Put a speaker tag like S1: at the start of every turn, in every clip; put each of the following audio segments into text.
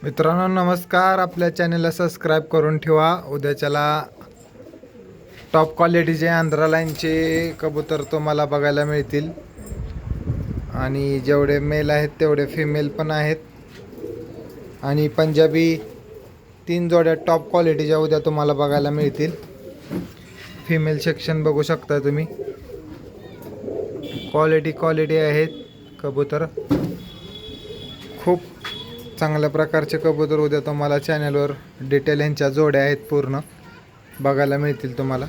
S1: मित्रांनो नमस्कार. आपल्या चॅनलला सबस्क्राईब करून ठेवा. उद्याच्याला टॉप क्वालिटीचे आंध्रा लाईनचे कबूतर तुम्हाला बघायला मिळतील आणि जेवढे मेल आहेत तेवढे फिमेल पण आहेत आणि पंजाबी 3 जोड्या टॉप क्वालिटीच्या उद्या तुम्हाला बघायला मिळतील. फिमेल सेक्शन बघू शकता तुम्ही. क्वालिटी आहेत कबूतर. खूप चांगल्या प्रकारचे कबूतर उद्या तुम्हाला चॅनलवर डिटेल यांच्या जोड्या आहेत पूर्ण बघायला मिळतील तुम्हाला.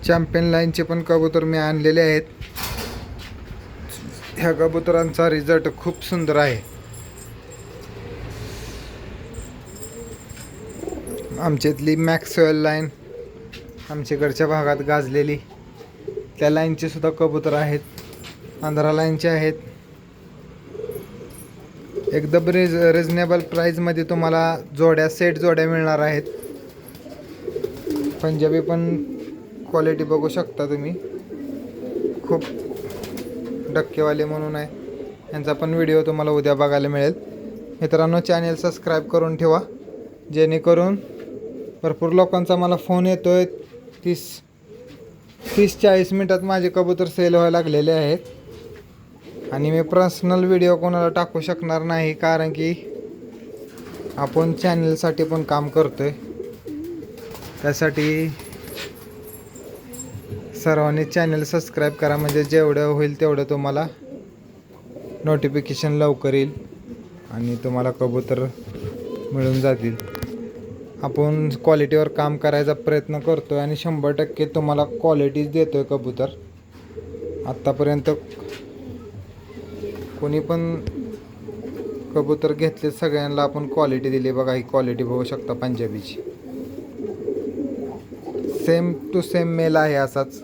S1: चॅम्पियन लाईनचे पण कबूतर मी आणलेले आहेत. ह्या कबुतरांचा रिझल्ट खूप सुंदर आहे. आमच्यातली मॅक्सवेल लाईन आमच्याकडच्या भागात गाजलेली त्या लाईनचे सुद्धा कबूतर आहेत. आंध्रा लाईनचे आहेत. एकदम रिजनेबल प्राईजमध्ये तुम्हाला सेट जोड्या मिळणार आहेत. पंजाबी पण क्वालिटी बघू शकता तुम्ही. खूप डक्केवाले म्हणून आहे. यांचा पण व्हिडिओ तुम्हाला उद्या बघायला मिळेल. मित्रांनो चॅनल सबस्क्राईब करून ठेवा जेणेकरून भरपूर लोकांचा मला फोन येतोय. 30-40 मिनिटात माझे कबूतर सेल व्हायला लागलेले आहेत आणि मी पर्सनल व्हिडिओ कोणाला टाकू शकणार नाही कारण की आपण चॅनलसाठी पण काम करतोय. त्यासाठी सर्वांनी चॅनल सबस्क्राईब करा म्हणजे जेवढं होईल तेवढं तुम्हाला नोटिफिकेशन लवकर येईल आणि तुम्हाला कबूतर मिळून जातील. आपण क्वालिटीवर काम करायचा प्रयत्न करतोय आणि 100% तुम्हाला क्वालिटीच देतोय कबूतर. आत्तापर्यंत कोणी पण कबूतर घेतले सगळ्यांना आपण क्वालिटी दिली. बघा ही क्वालिटी बघू शकता पंजाबीची. सेम टू सेम मेल आहे असाच.